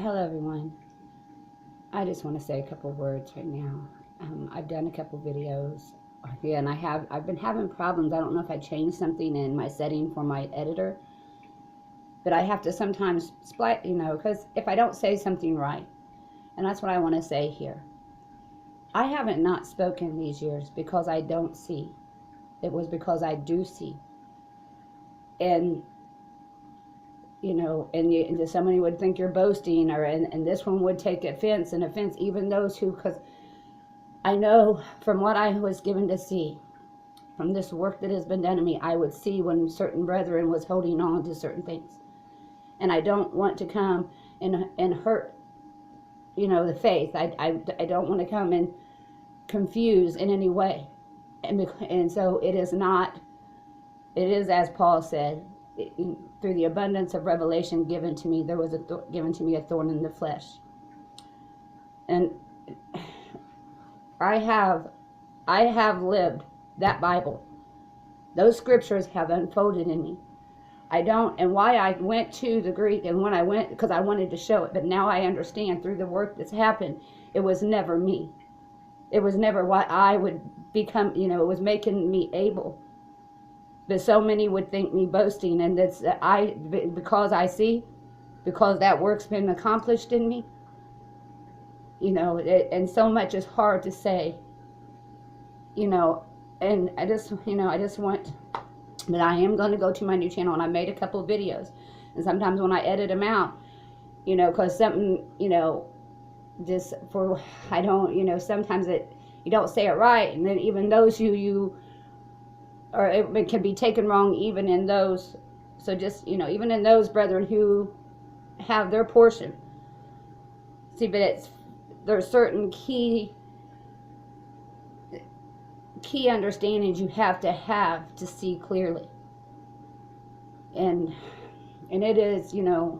Hello everyone. I just want to say a couple words right now. I've done a couple videos. Yeah, and I've been having problems. I don't know if I changed something in my setting for my editor, but I have to sometimes split, because if I don't say something right, and that's what I want to say here. I haven't not spoken these years because I don't see. It was because I do see. And and somebody would think you're boasting, and this one would take offense, even those who, because I know from what I was given to see, from this work that has been done to me, I would see when certain brethren was holding on to certain things. And I don't want to come and hurt, the faith. I don't want to come and confuse in any way. And so it is not, it is as Paul said, through the abundance of revelation given to me, there was given to me a thorn in the flesh. And I have lived that Bible. Those scriptures have unfolded in me. And why I went to the Greek, and when I went, because I wanted to show it, but now I understand through the work that's happened, it was never me. It was never what I would become, it was making me able. But so many would think me boasting, and because I see, because that work's been accomplished in me, and so much is hard to say, and I just want, but I am going to go to my new channel, and I made a couple of videos, and sometimes when I edit them out, because something, just for, I don't, sometimes you don't say it right, and then even those or it can be taken wrong even in those. So just, even in those brethren who have their portion. See, but there's certain key understandings you have to see clearly. And it is, and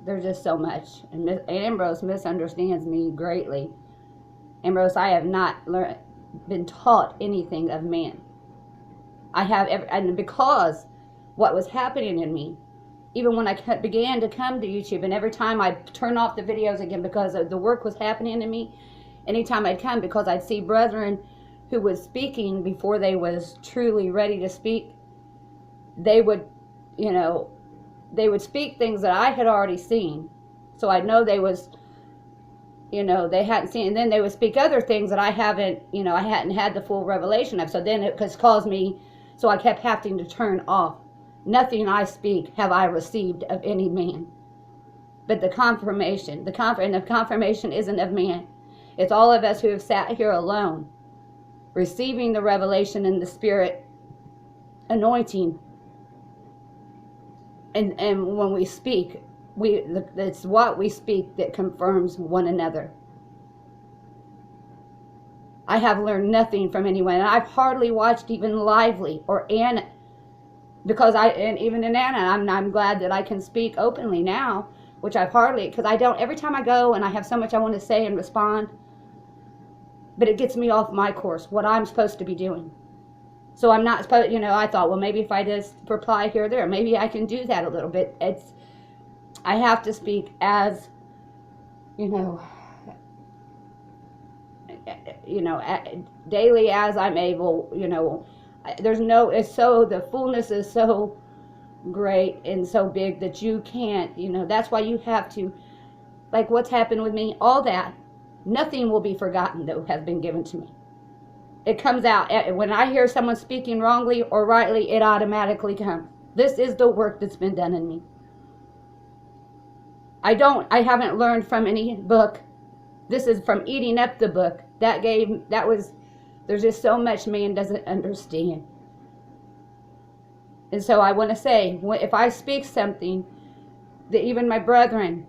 there's just so much. And Ambrose misunderstands me greatly. Ambrose, I have not been taught anything of man. I have, and because what was happening in me, even when I began to come to YouTube, and every time I'd turn off the videos again because the work was happening in me, anytime I'd come, because I'd see brethren who was speaking before they was truly ready to speak, they would speak things that I had already seen. So I know they was, they hadn't seen, and then they would speak other things that I haven't, I hadn't had the full revelation of. So then it caused me, so I kept having to turn off. Nothing I speak have I received of any man, but the confirmation, and the confirmation isn't of man. It's all of us who have sat here alone, receiving the revelation in the Spirit anointing. And when we speak, it's what we speak that confirms one another. I have learned nothing from anyone, and I've hardly watched even Lively or Anna, because and even in Anna, I'm glad that I can speak openly now, which I've hardly, because I don't, every time I go and I have so much I want to say and respond, but it gets me off my course, what I'm supposed to be doing. So I'm not supposed, I thought, well, maybe if I just reply here or there, maybe I can do that a little bit. I have to speak as, daily as I'm able, the fullness is so great and so big that you can't, that's why you have to, like what's happened with me, all that, nothing will be forgotten that has been given to me. It comes out. When I hear someone speaking wrongly or rightly, it automatically comes. This is the work that's been done in me. I haven't learned from any book. This is from eating up the book. There's just so much man doesn't understand. And so I want to say, if I speak something, that even my brethren,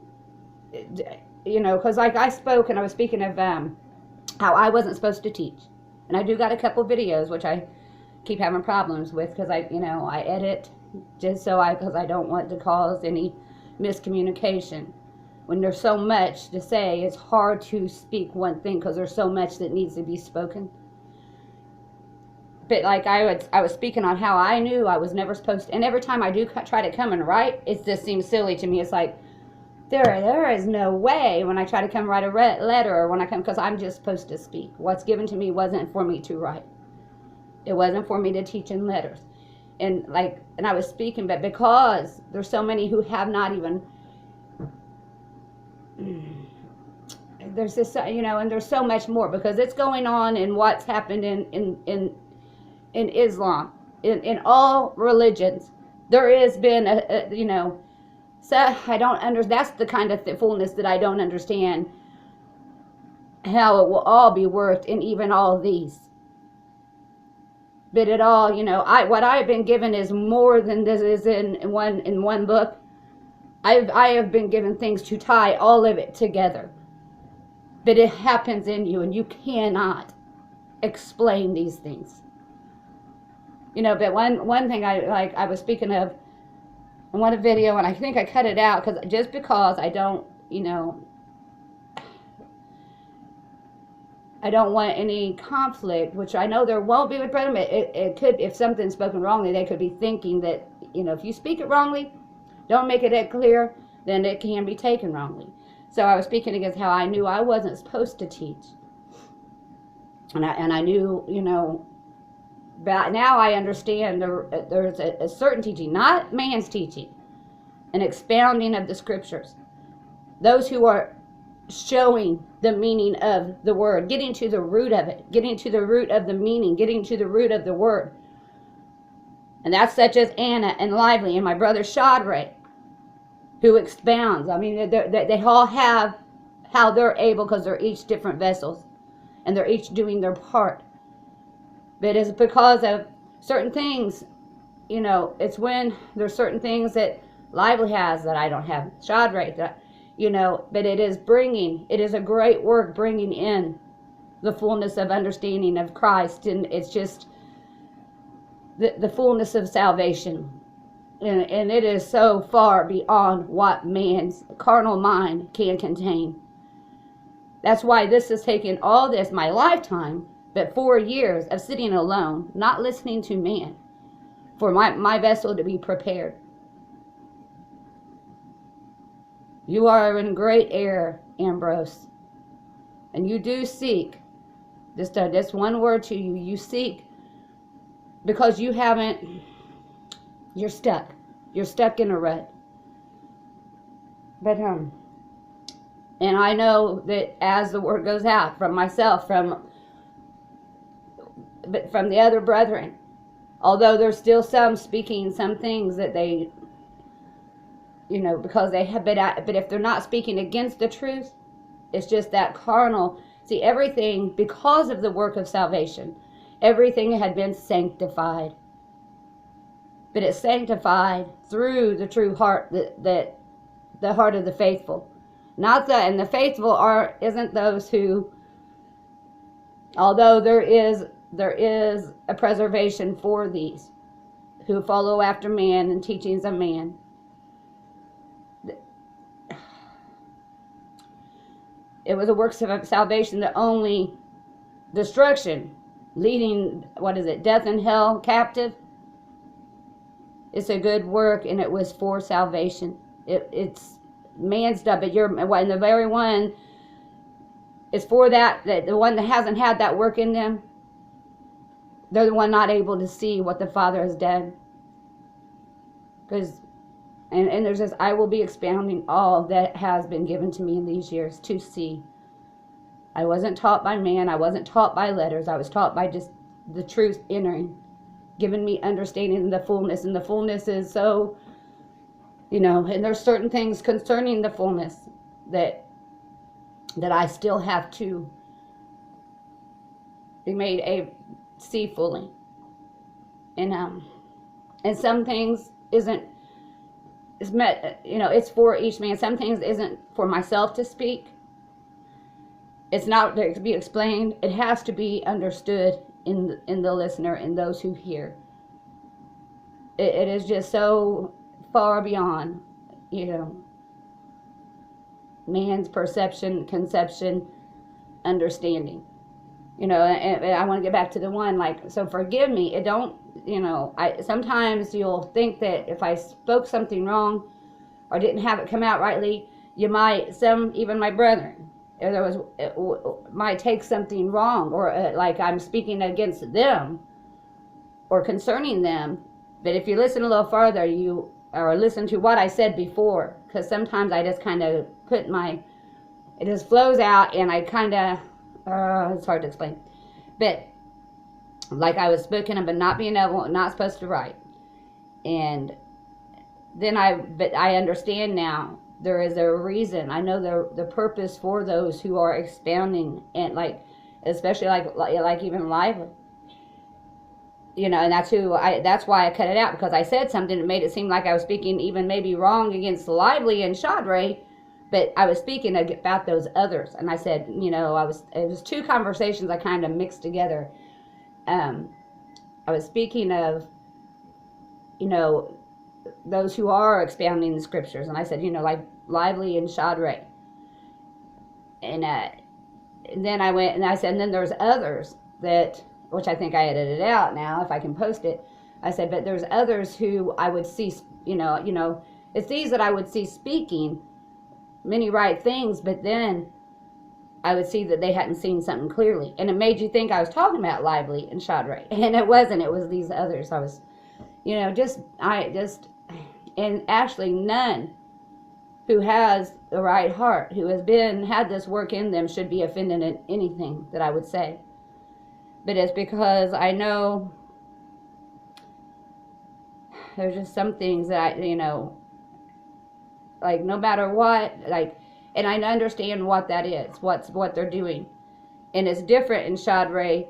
because like I spoke and I was speaking of how I wasn't supposed to teach. And I do got a couple videos, which I keep having problems with, because I edit just because I don't want to cause any miscommunication. When there's so much to say, it's hard to speak one thing because there's so much that needs to be spoken. but like I was speaking on how I knew I was never supposed to, and every time I do try to come and write, it just seems silly to me. It's like, there is no way when I try to come write a letter, or when I come, because I'm just supposed to speak. What's given to me wasn't for me to write. It wasn't for me to teach in letters. And I was speaking, but because there's so many who have not even, there's this, and there's so much more, because it's going on in what's happened in Islam, in all religions. There has been so I don't understand. That's the kind of fullness that I don't understand, how it will all be worked in even all these. But it all, what I've been given is more than this is in one book. I have been given things to tie all of it together. But it happens in you, and you cannot explain these things. But one thing I was speaking of in one video, and I think I cut it out because I don't, I don't want any conflict, which I know there won't be with Brethren. It could, if something's spoken wrongly, they could be thinking that, if you speak it wrongly, don't make it that clear, then it can be taken wrongly. So I was speaking against how I knew I wasn't supposed to teach. And I knew, but now I understand there's a certain teaching, not man's teaching, an expounding of the scriptures. Those who are showing the meaning of the word, getting to the root of it, getting to the root of the meaning, getting to the root of the word. And that's such as Anna and Lively and my brother Shadrach, who expounds. I mean, they all have how they're able, because they're each different vessels, and they're each doing their part. But it's because of certain things, it's when there's certain things that Lively has that I don't have, Shadrach, but it is a great work bringing in the fullness of understanding of Christ, and it's just the fullness of salvation. And it is so far beyond what man's carnal mind can contain. That's why this has taken all this, my lifetime, but 4 years of sitting alone, not listening to man, for my vessel to be prepared. You are in great error, Ambrose. And you do seek, this one word to you, you seek, because you haven't, you're stuck. You're stuck in a rut. But, and I know that as the word goes out from myself, from the other brethren, although there's still some speaking some things that they, because they have been but if they're not speaking against the truth, it's just that carnal. See, everything, because of the work of salvation, everything had been sanctified. But it's sanctified through the true heart, that the heart of the faithful. And the faithful isn't those who, although there is a preservation for these who follow after man and teachings of man. It was a work of salvation that only destruction, leading, death and hell captive. It's a good work, and it was for salvation. It's man's stuff, but and the very one is for that the one that hasn't had that work in them, they're the one not able to see what the Father has done. Because, and there's this, I will be expounding all that has been given to me in these years to see. I wasn't taught by man. I wasn't taught by letters. I was taught by just the truth entering, giving me understanding the fullness. And the fullness is so, and there's certain things concerning the fullness that I still have to be made see fully. And some things it's for each man. Some things isn't for myself to speak. It's not to be explained. It has to be understood in the listener and those who hear. It is just so far beyond, man's perception, conception, understanding. and I want to get back to the one, like, so forgive me. It don't, sometimes you'll think that if I spoke something wrong or didn't have it come out rightly, even my brethren, might take something wrong, or like I'm speaking against them or concerning them. But if you listen a little farther, or listen to what I said before, because sometimes I just kind of it just flows out, and I kind of, it's hard to explain. But like I was speaking of not being able, not supposed to write. And then but I understand now, there is a reason. I know the purpose for those who are expounding, and like, especially like even lively. And that's why I cut it out, because I said something that made it seem like I was speaking even maybe wrong against Lively and Chadre, but I was speaking about those others. And I said, it was two conversations I kind of mixed together. I was speaking of, those who are expounding the scriptures, and I said, like Lively and Chadre. And then I went and I said, and then there's others that, which I think I edited out now, if I can post it. I said, but there's others who I would see, it's these that I would see speaking many right things, but then I would see that they hadn't seen something clearly. And it made you think I was talking about Lively and Chadre. And it wasn't. It was these others. I was, and actually none who has the right heart, who has had this work in them, should be offended at anything that I would say. But it's because I know there's just some things that like no matter what, like, and I understand what that is, what they're doing. And it's different in Chadre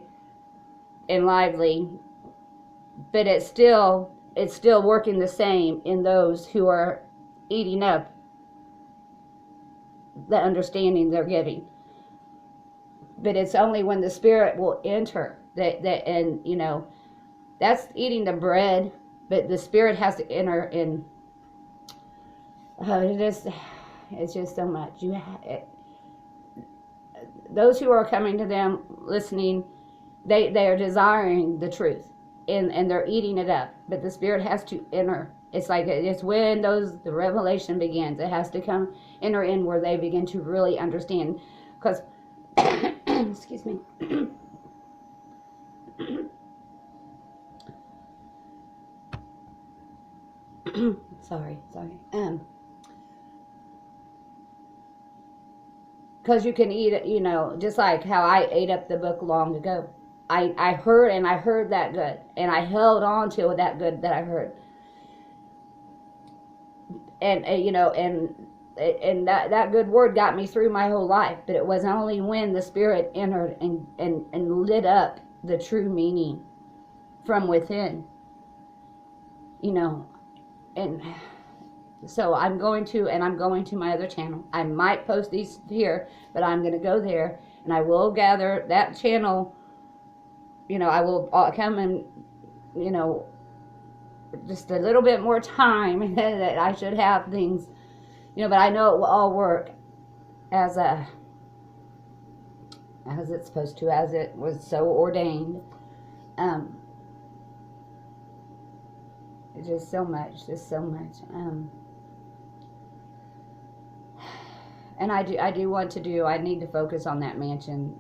and Lively, but it's still working the same in those who are eating up the understanding they're giving. But it's only when the Spirit will enter and that's eating the bread, but the Spirit has to enter in. It's just so much. Those who are coming to them, listening, they are desiring the truth, and they're eating it up. But the Spirit has to enter. It's like, it's when the revelation begins. It has to enter in where they begin to really understand. Because excuse me. Sorry. Because you can eat it, just like how I ate up the book long ago. I heard that good, and I held on to that good that I heard. And that good word got me through my whole life. But it was only when the Spirit entered and lit up the true meaning from within. And so I'm going to my other channel. I might post these here, but I'm going to go there, and I will gather that channel. I will come and, just a little bit more time that I should have things. But I know it will all work as it's supposed to, as it was so ordained. Just so much. And I need to focus on that mansion,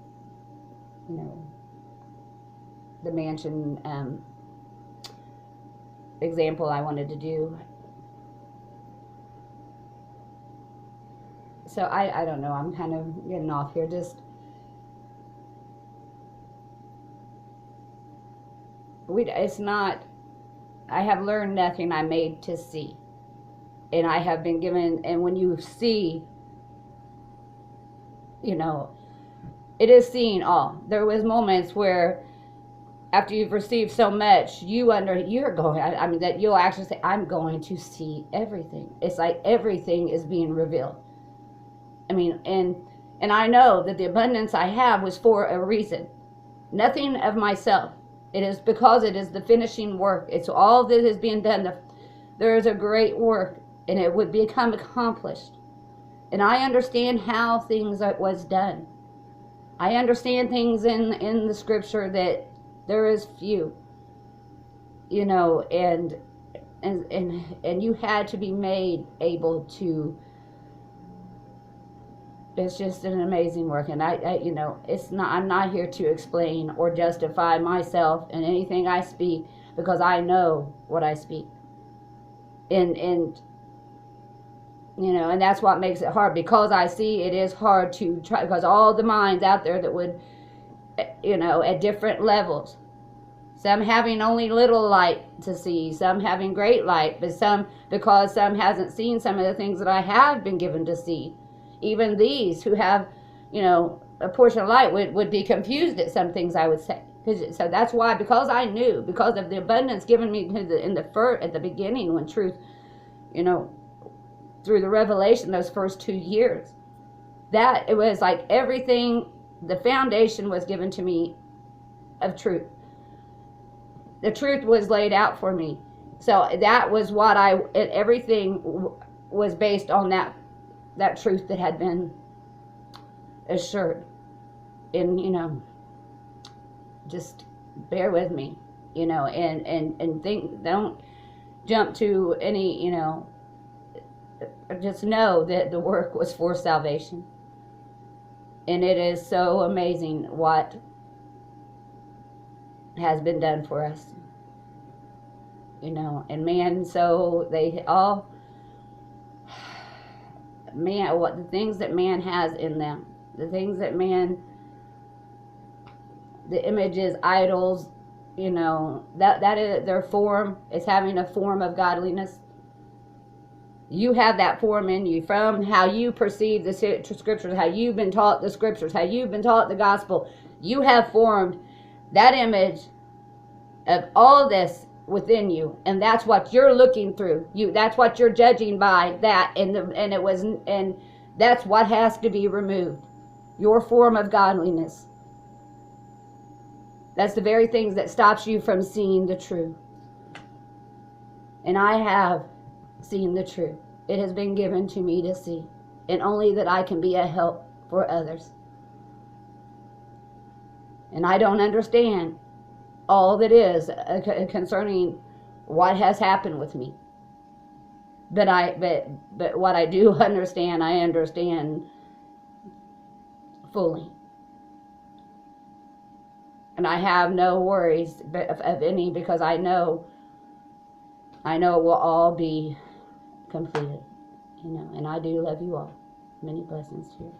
the mansion example I wanted to do. So I don't know, I'm kind of getting off here. It's not, I have learned nothing, I'm made to see. And I have been given, and when you see, it is seeing all. There was moments where after you've received so much, that you'll actually say, I'm going to see everything. It's like everything is being revealed. And I know that the abundance I have was for a reason. Nothing of myself. It is because it is the finishing work. It's all that is being done. There is a great work, and it would become accomplished. And I understand how things was done. I understand things in the scripture that there is few, you know, and you had to be made able to. It's just an amazing work, and I you know, it's not. I'm not here to explain or justify myself in anything I speak, because I know what I speak, and you know, and that's what makes it hard, because I see it is hard to try, because all the minds out there that would, you know, at different levels, some having only little light to see, some having great light, but some, because some hasn't seen some of the things that I have been given to see. Even these who have, you know, a portion of light would be confused at some things, I would say. So that's why, because I knew, because of the abundance given me at the beginning, when truth, you know, through the revelation, those first 2 years, that it was like everything, the foundation was given to me of truth. The truth was laid out for me. So that was what everything was based on, that truth that had been assured. And, you know, just bear with me, you know, and think, don't jump to any, you know, just know that the work was for salvation. And it is so amazing what has been done for us, you know. And man, so they all, man, what the things that man has in them, the things that man, the images, idols, you know, that is their form, is having a form of godliness. You have that form in you from how you perceive the scriptures, how you've been taught the scriptures, how you've been taught the gospel. You have formed that image of all this within you, and that's what you're looking through. That's what you're judging by, that, and that's what has to be removed. Your form of godliness. That's the very things that stops you from seeing the truth. And I have seen the truth. It has been given to me to see, and only that I can be a help for others. And I don't understand all that is concerning what has happened with me, but what I do understand, I understand fully, and I have no worries of any, because I know it will all be completed, you know. And I do love you all. Many blessings to you.